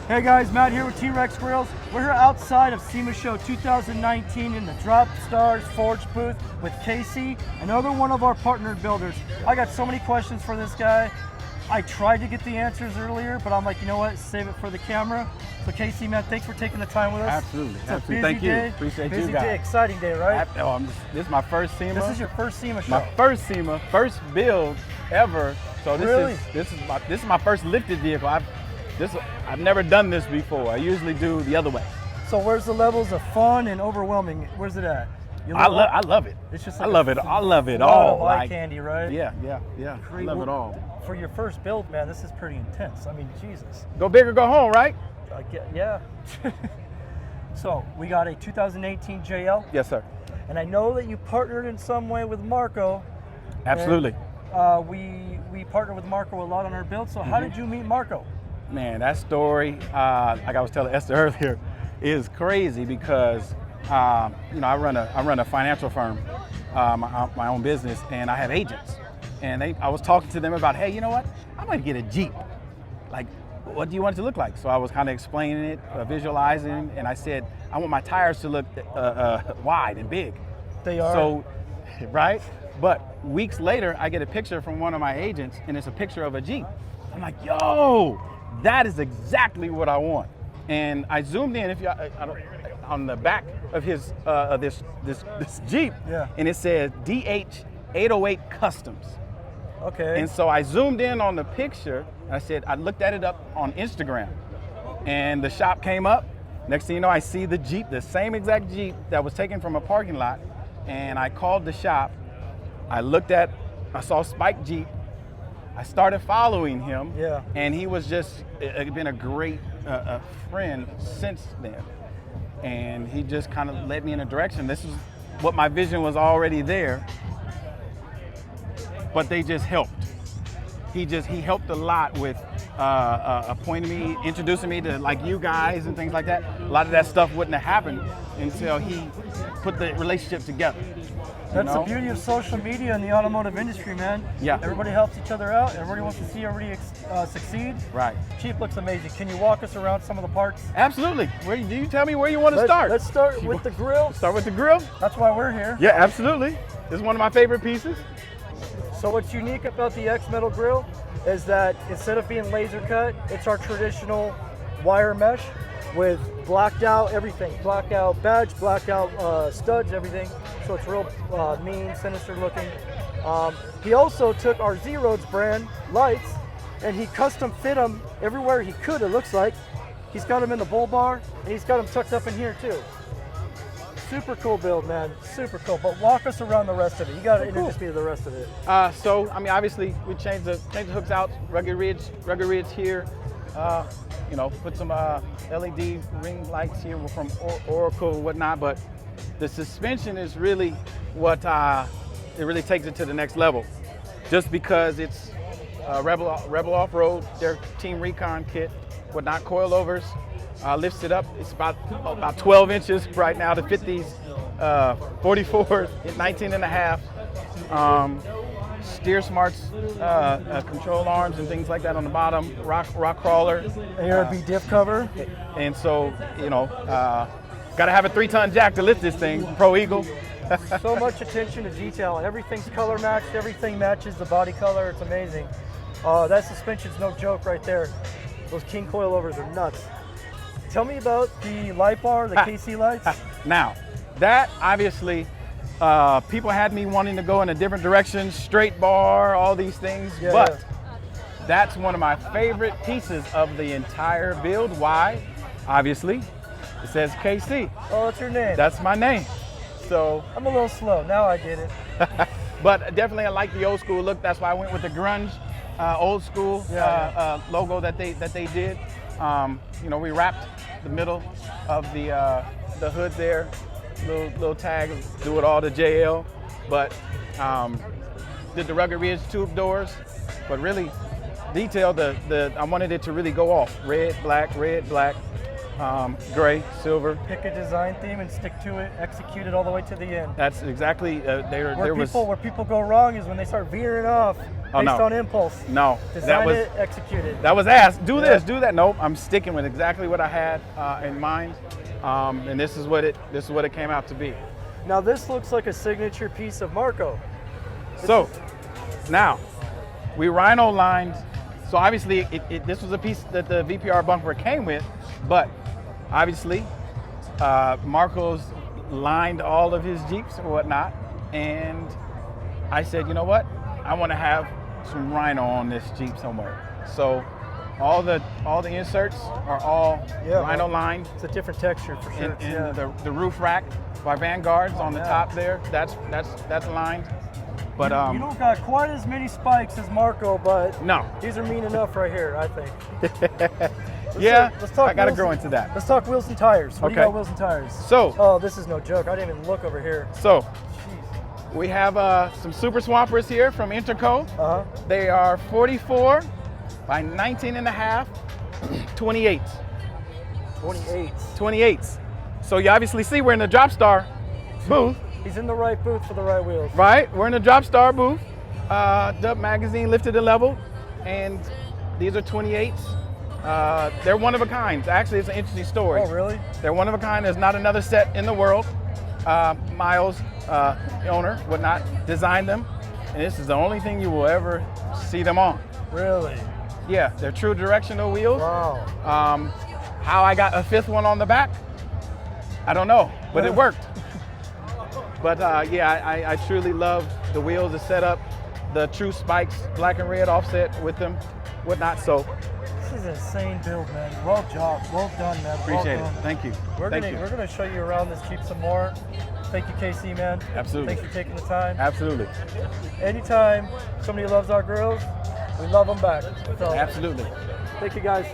Hey guys, Matt here with T-Rex Grills. We're here outside of SEMA Show 2019 in the Dropstars Forge booth with Casey, another one of our partner builders. I got so many questions for this guy. I tried to get the answers earlier, but I'm like, you know what, save it for the camera. So Casey, man, thanks for taking the time with us. Absolutely, It's absolutely. a busy Thank you. day, Appreciate busy you guys. day, exciting day, right? This is my first SEMA. This is your first SEMA show. My first SEMA, first build ever. So Really? this is my first lifted vehicle. I've never done this before. I usually do the other way. So where's the levels of fun and overwhelming? Where's it at? I love it. It's just I like love it. I love it a lot all. of eye candy, right? Yeah. I Great. love it Well, all. For your first build, man, this is pretty intense. I mean, Jesus. Go big or go home, right? Yeah. So we got a 2018 JL, Yes, sir. and I know that you partnered in some way with Marco. Absolutely. And, we partner with Marco a lot on our build. So how did you meet Marco? Man, that story, like I was telling Esther earlier, is crazy because I run a financial firm, my own business, and I have agents. And I was talking to them about, hey, you know what? I might get a Jeep. Like, what do you want it to look like? So I was kind of explaining it, visualizing, and I said, I want my tires to look wide and big. They are. So, right? But weeks later, I get a picture from one of my agents, and it's a picture of a Jeep. I'm like, yo, that is exactly what I want. And I zoomed in, on the back of his this Jeep, Yeah. and it says DH 808 Customs. Okay. And so I zoomed in on the picture, and I looked at it up on Instagram, and the shop came up. Next thing you know, I see the Jeep, the same exact Jeep that was taken from a parking lot, and I called the shop. I saw Spike Jeep. I started following him, Yeah. and he was just been a great friend since then. And he just kind of led me in a direction. This is what my vision was already there, but they just helped. He helped a lot with appointing me, introducing me to like you guys and things like that. A lot of that stuff wouldn't have happened until he put the relationship together. That's the beauty of social media in the automotive industry, man. Yeah. Everybody helps each other out. Everybody wants to see everybody succeed. Right. Jeep looks amazing. Can you walk us around some of the parts? Absolutely. Do you tell me where you want to start? Let's start with the grill. Start with the grill? That's why we're here. Yeah, absolutely. This is one of my favorite pieces. So what's unique about the X Metal grill is that instead of being laser cut, it's our traditional wire mesh with blacked out everything, blacked out badge, blacked out studs, everything. So it's real mean, sinister looking. He also took our Z-Roads brand lights and he custom fit them everywhere he could, it looks like. He's got them in the bull bar and he's got them tucked up in here too. Super cool build, man. Super cool. But walk us around the rest of it. You got to introduce me to the rest of it. Obviously we changed the hooks out, rugged ridge here. Put some LED ring lights here from Oracle and whatnot. But the suspension is really what it really takes it to the next level. Just because it's Rebel Off-Road, their Team Recon kit, whatnot, coilovers. Lifts it up. It's about 12 inches right now to 50s, 44s, 19 and a half. Steer smarts, control arms and things like that on the bottom. Rock crawler. ARB diff cover. And so, got to have a 3-ton jack to lift this thing. Pro Eagle. So much attention to detail. Everything's color matched. Everything matches the body color. It's amazing. That suspension's no joke right there. Those King coilovers are nuts. Tell me about the light bar, the KC lights. Now, that obviously, people had me wanting to go in a different direction, straight bar, all these things, but that's one of my favorite pieces of the entire build. Why? Obviously, it says KC. Oh, that's your name. That's my name. So I'm a little slow. Now I get it. But definitely I like the old school look. That's why I went with the grunge, old school logo that they did. We wrapped the middle of the hood there, little tag, do it all to JL, but did the rugged ridge tube doors, but really detailed I wanted it to really go off, red, black, gray, silver. Pick a design theme and stick to it. Execute it all the way to the end. That's exactly Where people go wrong is when they start veering off based on impulse. No, Design it, execute it. That was asked. Do this, do that. Nope, I'm sticking with exactly what I had in mind, and this is what it came out to be. Now this looks like a signature piece of Marco. So now we rhino lined. So obviously this was a piece that the VPR bumper came with, but obviously Marco's lined all of his Jeeps and whatnot, and I said, you know what? I want to have some rhino on this Jeep somewhere. So all the inserts are all rhino lined. It's a different texture for sure. And the roof rack by Vanguard's on the top there. That's lined. But you don't got quite as many spikes as Marco, but no, these are mean enough right here, I think. Let's talk. I gotta grow into that. Let's talk wheels and tires. What do you got, wheels and tires? So, oh, this is no joke. I didn't even look over here. So, jeez. We have some Super Swampers here from Interco. They are 44 by 19 and a half, 28s. 28s. So you obviously see we're in the Dropstar booth. He's in the right booth for the right wheels. Right, we're in the Dropstar booth. Dub Magazine lifted the level, and these are 28s. They're one of a kind. Actually, it's an interesting story. Oh, really? They're one of a kind. There's not another set in the world. Miles, the owner, whatnot, designed them, and this is the only thing you will ever see them on. Really? Yeah, they're true directional wheels. Wow. How I got a fifth one on the back, I don't know, but it worked. But I truly love the wheels, the setup, the true spikes, black and red offset with them, whatnot. So this is an insane build, man. Well done, man. Appreciate it. Thank you. We're gonna show you around this Jeep some more. Thank you, KC, man. Absolutely. Thanks for taking the time. Absolutely. Anytime somebody loves our grills, we love them back. So, absolutely. Thank you, guys.